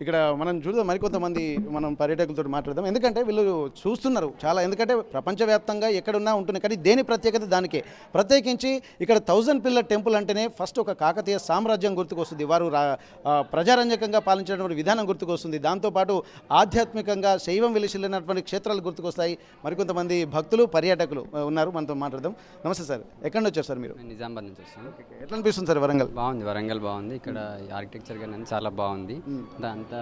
ఇక్కడ మనం చూద్దాం, మరికొంతమంది మనం పర్యాటకులతో మాట్లాడదాం. ఎందుకంటే వీళ్ళు చూస్తున్నారు చాలా, ఎందుకంటే ప్రపంచవ్యాప్తంగా ఎక్కడున్నా ఉంటుంది కానీ దేని ప్రత్యేకత దానికే. ప్రత్యేకించి ఇక్కడ 1000 పిల్లర్ టెంపుల్ అంటేనే ఫస్ట్ ఒక కాకతీయ సామ్రాజ్యం గుర్తుకొస్తుంది. వారు ప్రజారంజకంగా పాలించినటువంటి విధానం గుర్తుకొస్తుంది. దాంతోపాటు ఆధ్యాత్మికంగా శైవం వెలిసిల్లినటువంటి క్షేత్రాలు గుర్తుకొస్తాయి. మరికొంతమంది భక్తులు పర్యాటకులు ఉన్నారు, మనతో మాట్లాడదాం. నమస్తే సార్, ఎక్కడి నుంచి వచ్చారు మీరు? నిజామాబాద్ నుంచి వస్తాను. ఎట్లా అనిపిస్తుంది సార్ వరంగల్? బాగుంది, వరంగల్ బాగుంది. ఇక్కడ ఆర్కిటెక్చర్ కానీ చాలా బాగుంది. ఉంది. అంత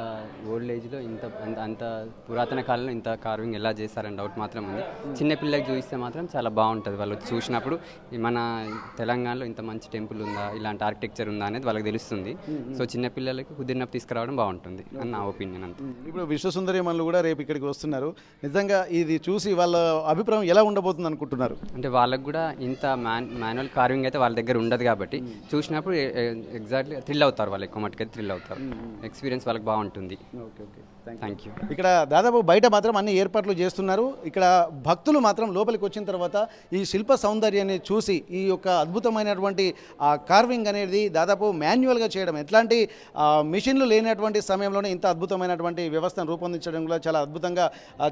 ఓల్డ్ ఏజ్లో అంత పురాతన కాలంలో ఇంత కార్వింగ్ ఎలా చేస్తారని డౌట్ మాత్రం ఉంది. చిన్నపిల్లలకి చూపిస్తే మాత్రం చాలా బాగుంటుంది. వాళ్ళు చూసినప్పుడు మన తెలంగాణలో ఇంత మంచి టెంపుల్ ఉందా, ఇలాంటి ఆర్కిటెక్చర్ ఉందా అనేది వాళ్ళకి తెలుస్తుంది. సో చిన్నపిల్లలకి కుదిరినప్పుడు తీసుకురావడం బాగుంటుంది అని నా ఒపీనియన్ అంతే. ఇప్పుడు విశ్వసుందరిమణులు కూడా రేపు ఇక్కడికి వస్తున్నారు. నిజంగా ఇది చూసి వాళ్ళ అభిప్రాయం ఎలా ఉండబోతుంది అనుకుంటున్నారు? అంటే వాళ్ళకు కూడా ఇంత మాన్యువల్ కార్వింగ్ అయితే వాళ్ళ దగ్గర ఉండదు కాబట్టి చూసినప్పుడు ఎగ్జాక్ట్లీ థ్రిల్ అవుతారు. వాళ్ళు ఎక్కువ మట్టుకైతే థ్రిల్ అవుతారు. ఎక్స్పీరియన్స్ వాళ్ళకి బాగుంటుంది. Thank you. ఇక్కడ దాదాపు బయట మాత్రం అన్ని ఏర్పాట్లు చేస్తున్నారు. ఇక్కడ భక్తులు మాత్రం లోపలికి వచ్చిన తర్వాత ఈ శిల్ప సౌందర్యాన్ని చూసి ఈ యొక్క అద్భుతమైనటువంటి కార్వింగ్ అనేది దాదాపు మాన్యువల్గా చేయడం, ఎట్లాంటి మిషన్లు లేనటువంటి సమయంలోనే ఇంత అద్భుతమైనటువంటి వ్యవస్థను రూపొందించడం కూడా చాలా అద్భుతంగా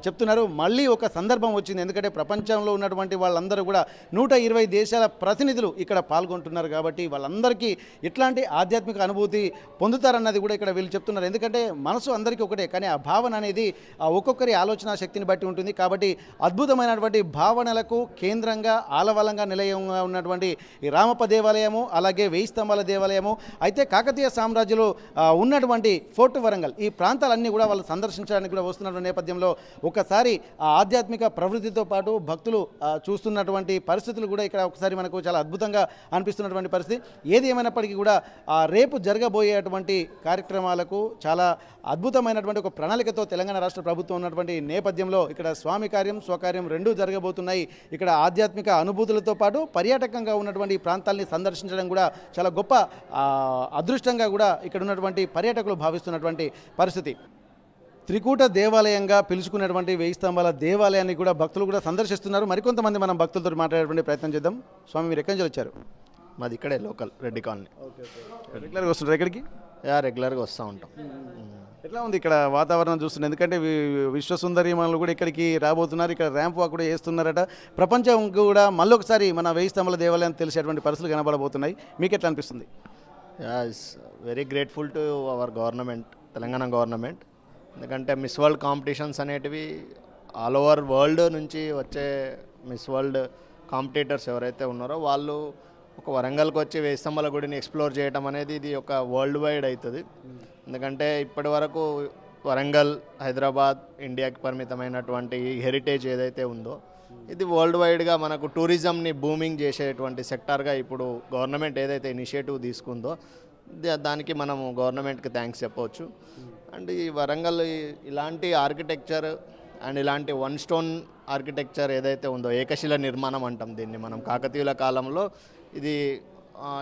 చెప్తున్నారు. మళ్ళీ ఒక సందర్భం వచ్చింది, ఎందుకంటే ప్రపంచంలో ఉన్నటువంటి వాళ్ళందరూ కూడా 120 దేశాల ప్రతినిధులు ఇక్కడ పాల్గొంటున్నారు కాబట్టి వాళ్ళందరికీ ఇట్లాంటి ఆధ్యాత్మిక అనుభూతి పొందుతారన్నది కూడా ఇక్కడ వీళ్ళు చెప్తున్నారు. ఎందుకంటే మనసు అందరికీ ఒకటే, కానీ ఆ భావన అనేది ఒక్కొక్కరి ఆలోచన శక్తిని బట్టి ఉంటుంది. కాబట్టి అద్భుతమైనటువంటి భావనలకు కేంద్రంగా ఆలవలంగా నిలయంగా ఉన్నటువంటి ఈ రామప్ప దేవాలయము, అలాగే 1000 స్తంభాల దేవాలయము, అయితే కాకతీయ సామ్రాజ్యంలో ఉన్నటువంటి ఫోర్ట్ వరంగల్, ఈ ప్రాంతాలన్నీ కూడా వాళ్ళు సందర్శించడానికి కూడా వస్తున్నటువంటి నేపథ్యంలో ఒకసారి ఆ ఆధ్యాత్మిక ప్రవృత్తితో పాటు భక్తులు చూస్తున్నటువంటి పరిస్థితులు కూడా ఇక్కడ ఒకసారి మనకు చాలా అద్భుతంగా అనిపిస్తున్నటువంటి పరిస్థితి. ఏది ఏమైనప్పటికీ కూడా రేపు జరగబోయేటువంటి కార్యక్రమాలకు చాలా అద్భుతమైనటువంటి ఒక ప్రణాళికతో తెలంగాణ రాష్ట్ర ప్రభుత్వం ఉన్నటువంటి నేపథ్యంలో ఇక్కడ స్వామి కార్యం స్వకార్యం రెండూ జరగబోతున్నాయి. ఇక్కడ ఆధ్యాత్మిక అనుభూతులతో పాటు పర్యాటకంగా ఉన్నటువంటి ఈ ప్రాంతాలని సందర్శించడం కూడా చాలా గొప్ప అదృష్టంగా కూడా ఇక్కడ ఉన్నటువంటి పర్యాటకులు భావిస్తున్నటువంటి పరిస్థితి. త్రికూట దేవాలయంగా పిలుచుకున్నటువంటి 1000 స్తంభాల దేవాలయాన్ని కూడా భక్తులు కూడా సందర్శిస్తున్నారు. మరికొంతమంది మనం భక్తులతో మాట్లాడేటువంటి ప్రయత్నం చేద్దాం. స్వామి, మీరు ఎక్కడి నుంచి వచ్చారు? మాది ఇక్కడే లోకల్ రెడ్డి కాలనీ. రెగ్యులర్గా వస్తుంటారు ఇక్కడికి? రెగ్యులర్గా వస్తూ ఉంటాం. ఎట్లా ఉంది ఇక్కడ వాతావరణం చూస్తున్నారు? ఎందుకంటే విశ్వసుందరిమణులు కూడా ఇక్కడికి రాబోతున్నారు. ఇక్కడ ర్యాంప్ వాక్ కూడా చేస్తున్నారట. ప్రపంచం కూడా మళ్ళొకసారి మన 1000 స్తంభాల దేవాలయం తెలిసేటువంటి పరిస్థితులు కనబడబోతున్నాయి. మీకు ఎట్లా అనిపిస్తుంది? It's very grateful to our government, Telangana government. ఎందుకంటే మిస్ వరల్డ్ కాంపిటీషన్స్ అనేటివి ఆల్ ఓవర్ వరల్డ్ నుంచి వచ్చే మిస్ వరల్డ్ కాంపిటీటర్స్ ఎవరైతే ఉన్నారో వాళ్ళు ఒక వరంగల్కి వచ్చి 1000 స్తంభాల గుడిని ఎక్స్ప్లోర్ చేయడం అనేది ఇది ఒక వరల్డ్ వైడ్ అవుతుంది. ఎందుకంటే ఇప్పటి వరకు వరంగల్, హైదరాబాద్, ఇండియాకి పరిమితమైనటువంటి హెరిటేజ్ ఏదైతే ఉందో ఇది వరల్డ్ వైడ్గా మనకు టూరిజంని బూమింగ్ చేసేటువంటి సెక్టార్గా ఇప్పుడు గవర్నమెంట్ ఏదైతే ఇనిషియేటివ్ తీసుకుందో దానికి మనము గవర్నమెంట్కి థ్యాంక్స్ చెప్పవచ్చు. అండ్ ఈ వరంగల్ ఇలాంటి ఆర్కిటెక్చర్ అండ్ ఇలాంటి వన్ స్టోన్ ఆర్కిటెక్చర్ ఏదైతే ఉందో, ఏకశిల నిర్మాణం అంటాం దీన్ని మనం, కాకతీయుల కాలంలో ఇది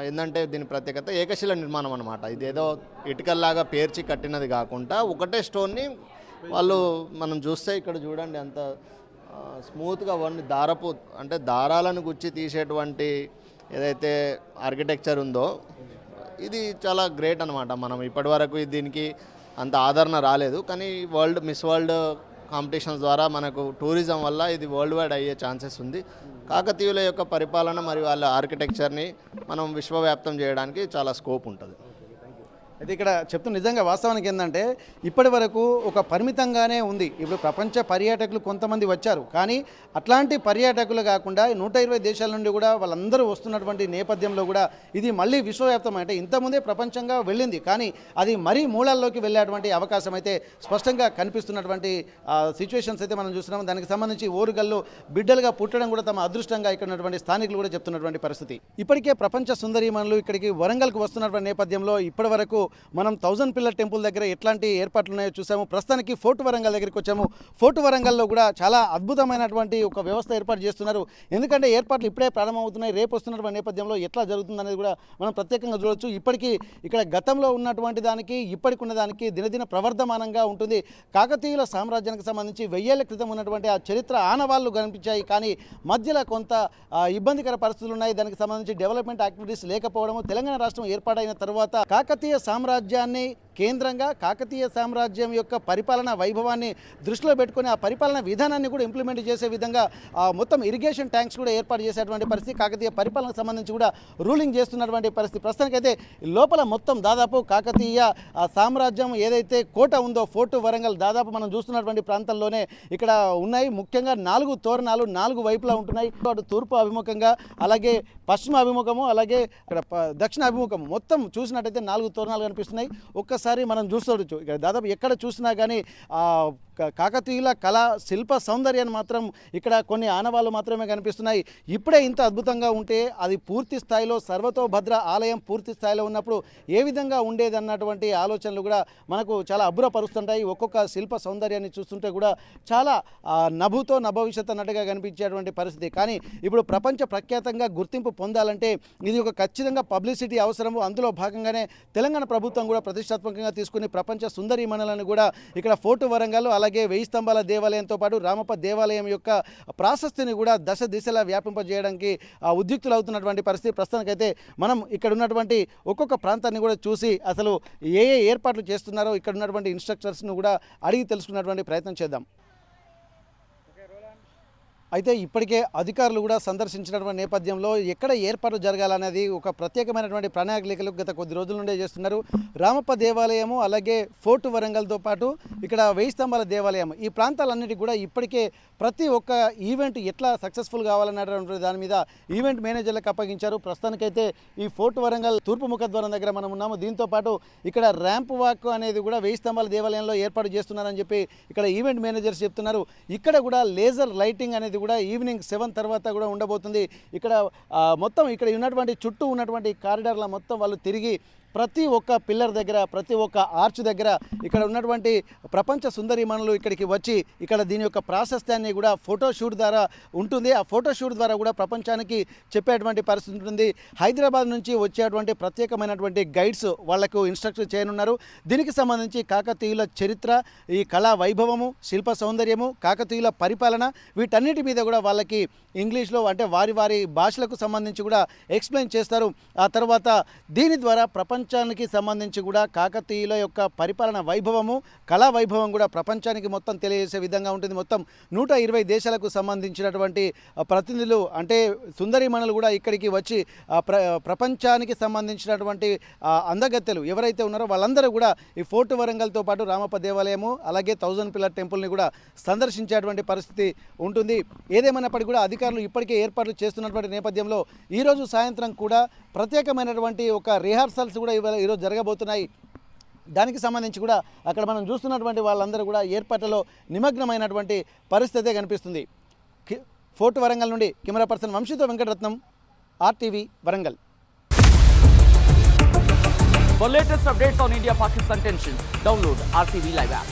ఏంటంటే దీని ప్రత్యేకత ఏకశిల నిర్మాణం అనమాట. ఇదేదో ఇటుకల్లాగా పేర్చి కట్టినది కాకుండా ఒకటే స్టోన్ని వాళ్ళు మనం చూస్తే ఇక్కడ చూడండి అంత స్మూత్గా వన్ దారపు అంటే దారాలను గుచ్చి తీసేటువంటి ఏదైతే ఆర్కిటెక్చర్ ఉందో ఇది చాలా గ్రేట్ అనమాట. మనం ఇప్పటివరకు దీనికి అంత ఆదరణ రాలేదు, కానీ మిస్ వరల్డ్ కాంపిటీషన్స్ ద్వారా మనకు టూరిజం వల్ల ఇది వరల్డ్ వైడ్ అయ్యే ఛాన్సెస్ ఉంది. కాకతీయుల యొక్క పరిపాలన మరియు వాళ్ళ ఆర్కిటెక్చర్ని మనం విశ్వవ్యాప్తం చేయడానికి చాలా స్కోప్ ఉంటుంది. అయితే ఇక్కడ చెప్తున్న నిజంగా వాస్తవానికి ఏంటంటే ఇప్పటి వరకు ఒక పరిమితంగానే ఉంది. ఇప్పుడు ప్రపంచ పర్యాటకులు కొంతమంది వచ్చారు, కానీ అట్లాంటి పర్యాటకులు కాకుండా 120 దేశాల నుండి కూడా వాళ్ళందరూ వస్తున్నటువంటి నేపథ్యంలో కూడా ఇది మళ్ళీ విశ్వవ్యాప్తం, అంటే ఇంతకుముందే ప్రపంచంగా వెళ్ళింది కానీ అది మరీ మూలాల్లోకి వెళ్ళేటువంటి అవకాశం అయితే స్పష్టంగా కనిపిస్తున్నటువంటి సిచ్యువేషన్స్ అయితే మనం చూస్తున్నాం. దానికి సంబంధించి ఓరుగల్లు బిడ్డలుగా పుట్టడం కూడా తమ అదృష్టంగా ఇక్కడ ఉన్నటువంటి స్థానికులు కూడా చెప్తున్నటువంటి పరిస్థితి. ఇప్పటికే ప్రపంచ సుందరీమణులు ఇక్కడికి వరంగల్కు వస్తున్నటువంటి నేపథ్యంలో ఇప్పటి వరకు మనం 1000 పిల్లర్ టెంపుల్ దగ్గర ఎట్లాంటి ఏర్పాట్లు ఉన్నాయో చూసాము. ప్రస్తుతానికి ఫోర్ట్ వరంగల్ దగ్గరికి వచ్చాము. ఫోర్ట్ వరంగల్లో కూడా చాలా అద్భుతమైనటువంటి ఒక వ్యవస్థ ఏర్పాటు చేస్తున్నారు. ఎందుకంటే ఏర్పాట్లు ఇప్పుడే ప్రారంభమవుతున్నాయి. రేపు వస్తున్నటువంటి నేపథ్యంలో ఎట్లా జరుగుతుంది అనేది కూడా మనం ప్రత్యేకంగా చూడవచ్చు. ఇప్పటికీ ఇక్కడ గతంలో ఉన్నటువంటి దానికి ఇప్పటికి ఉన్నదానికి దినదిన ప్రవర్ధమానంగా ఉంటుంది. కాకతీయుల సామ్రాజ్యానికి సంబంధించి 1000 ఏళ్ల క్రితం ఉన్నటువంటి ఆ చరిత్ర ఆనవాళ్లు కనిపించాయి, కానీ మధ్యలో కొంత ఇబ్బందికర పరిస్థితులు ఉన్నాయి. దానికి సంబంధించి డెవలప్మెంట్ యాక్టివిటీస్ లేకపోవడము, తెలంగాణ రాష్ట్రం ఏర్పాటైన తర్వాత కాకతీయ సామ్రాజ్యాన్ని కేంద్రంగా కాకతీయ సామ్రాజ్యం యొక్క పరిపాలన వైభవాన్ని దృష్టిలో పెట్టుకుని ఆ పరిపాలన విధానాన్ని కూడా ఇంప్లిమెంట్ చేసే విధంగా మొత్తం ఇరిగేషన్ ట్యాంక్స్ కూడా ఏర్పాటు చేసేటువంటి పరిస్థితి, కాకతీయ పరిపాలనకు సంబంధించి కూడా రూలింగ్ చేస్తున్నటువంటి పరిస్థితి. ప్రస్తుతానికైతే లోపల మొత్తం దాదాపు కాకతీయ సామ్రాజ్యం ఏదైతే కోట ఉందో ఫోర్ట్ వరంగల్ దాదాపు మనం చూస్తున్నటువంటి ప్రాంతంలోనే ఇక్కడ ఉన్నాయి. ముఖ్యంగా 4 తోరణాలు 4 వైపులా ఉంటున్నాయి. అటు తూర్పు అభిముఖంగా, అలాగే పశ్చిమ అభిముఖము, అలాగే ఇక్కడ దక్షిణ అభిముఖము మొత్తం చూసినట్టయితే 4 తోరణాలు కనిపిస్తున్నాయి. ఒక్కసారి ఒక్కసారి మనం చూస్తుండొచ్చు ఇక్కడ దాదాపు ఎక్కడ చూసినా కానీ కాకతీయుల కళా శిల్ప సౌందర్యాన్ని మాత్రం ఇక్కడ కొన్ని ఆనవాళ్ళు మాత్రమే కనిపిస్తున్నాయి. ఇప్పుడే ఇంత అద్భుతంగా ఉంటే అది పూర్తి స్థాయిలో సర్వతోభద్ర ఆలయం పూర్తి స్థాయిలో ఉన్నప్పుడు ఏ విధంగా ఉండేది అన్నటువంటి ఆలోచనలు కూడా మనకు చాలా అబ్బురపరుస్తుంటాయి. ఒక్కొక్క శిల్ప సౌందర్యాన్ని చూస్తుంటే కూడా చాలా నభుతో నభవిష్యత్ అన్నట్టుగా కనిపించేటువంటి పరిస్థితి. కానీ ఇప్పుడు ప్రపంచ ప్రఖ్యాతంగా గుర్తింపు పొందాలంటే ఇది ఒక ఖచ్చితంగా పబ్లిసిటీ అవసరము. అందులో భాగంగానే తెలంగాణ ప్రభుత్వం కూడా ప్రతిష్టాత్మకంగా తీసుకుని ప్రపంచ సుందరీమణులను కూడా ఇక్కడ ఫోర్ట్ వరంగల్ అలాగే 1000 స్తంభాల దేవాలయంతో పాటు రామప్ప దేవాలయం యొక్క ప్రాశస్తిని కూడా దశ దిశలా వ్యాపింపజేయడానికి ఉద్యుక్తులు అవుతున్నటువంటి పరిస్థితి. ప్రస్తుతానికైతే మనం ఇక్కడ ఉన్నటువంటి ఒక్కొక్క ప్రాంతాన్ని కూడా చూసి అసలు ఏ ఏర్పాట్లు చేస్తున్నారో ఇక్కడ ఉన్నటువంటి ఇన్స్ట్రక్టర్స్ను కూడా అడిగి తెలుసుకున్నటువంటి ప్రయత్నం చేద్దాం. అయితే ఇప్పటికే అధికారులు కూడా సందర్శించినటువంటి నేపథ్యంలో ఎక్కడ ఏర్పాటు జరగాలనేది ఒక ప్రత్యేకమైనటువంటి ప్రణాళికలు గత కొద్ది రోజుల నుండే చేస్తున్నారు. రామప్ప దేవాలయము అలాగే ఫోర్ట్ వరంగల్తో పాటు ఇక్కడ 1000 స్తంభాల దేవాలయం ఈ ప్రాంతాలన్నిటికీ కూడా ఇప్పటికే ప్రతి ఒక్క ఈవెంట్ ఎట్లా సక్సెస్ఫుల్ కావాలన్నటువంటి దాని మీద ఈవెంట్ మేనేజర్లకు అప్పగించారు. ప్రస్తుతానికైతే ఈ ఫోర్ట్ వరంగల్ తూర్పు ముఖద్వారం దగ్గర మనం ఉన్నాము. దీంతో పాటు ఇక్కడ ర్యాంప్ వాక్ అనేది కూడా 1000 స్తంభాల దేవాలయంలో ఏర్పాటు చేస్తున్నారని చెప్పి ఇక్కడ ఈవెంట్ మేనేజర్స్ చెప్తున్నారు. ఇక్కడ కూడా లేజర్ లైటింగ్ అనేది కూడా ఈవినింగ్ 7 తర్వాత కూడా ఉండబోతుంది. ఇక్కడ మొత్తం ఇక్కడ ఉన్నటువంటి చుట్టూ ఉన్నటువంటి కారిడార్ల మొత్తం వాళ్ళు తిరిగి ప్రతి ఒక్క పిల్లర్ దగ్గర ప్రతి ఒక్క ఆర్చ్ దగ్గర ఇక్కడ ఉన్నటువంటి ప్రపంచ సుందరీమణులు ఇక్కడికి వచ్చి ఇక్కడ దీని యొక్క ప్రాశస్త్యాన్ని కూడా ఫోటోషూట్ ద్వారా ఉంటుంది. ఆ ఫోటోషూట్ ద్వారా కూడా ప్రపంచానికి చెప్పేటువంటి పరిస్థితి ఉంటుంది. హైదరాబాద్ నుంచి వచ్చేటువంటి ప్రత్యేకమైనటువంటి గైడ్స్ వాళ్లకు ఇన్స్ట్రక్షన్ చేయనున్నారు. దీనికి సంబంధించి కాకతీయుల చరిత్ర, ఈ కళా వైభవము, శిల్ప సౌందర్యము, కాకతీయుల పరిపాలన వీటన్నిటి మీద కూడా వాళ్ళకి ఇంగ్లీష్లో అంటే వారి వారి భాషలకు సంబంధించి కూడా ఎక్స్ప్లెయిన్ చేస్తారు. ఆ తర్వాత దీని ద్వారా ప్రపంచానికి సంబంధించి కూడా కాకతీయుల యొక్క పరిపాలన వైభవము, కళా వైభవం కూడా ప్రపంచానికి మొత్తం తెలియజేసే విధంగా ఉంటుంది. మొత్తం 120 దేశాలకు సంబంధించినటువంటి ప్రతినిధులు అంటే సుందరీమణులు కూడా ఇక్కడికి వచ్చి ప్రపంచానికి సంబంధించినటువంటి అందగత్తెలు ఎవరైతే ఉన్నారో వాళ్ళందరూ కూడా ఈ ఫోర్ట్ వరంగల్తో పాటు రామప్ప దేవాలయము అలాగే 1000 పిల్లర్ టెంపుల్ని కూడా సందర్శించేటువంటి పరిస్థితి ఉంటుంది. ఏదేమైనప్పటికీ కూడా అధికారులు ఇప్పటికే ఏర్పాట్లు చేస్తున్నటువంటి నేపథ్యంలో ఈరోజు సాయంత్రం కూడా ప్రత్యేకమైనటువంటి ఒక రిహార్సల్స్ కూడా ఈరోజు జరగబోతున్నాయి. దానికి సంబంధించి కూడా అక్కడ మనం చూస్తున్నటువంటి వాళ్ళందరూ కూడా ఏర్పాట్లలో నిమగ్నమైనటువంటి పరిస్థితే కనిపిస్తుంది. ఫోర్ట్ వరంగల్ నుండి కెమెరా పర్సన్ వంశీతో Venkataratnam, RTV Warangal. For latest updates on India-Pakistan tensions, download RTV Live app.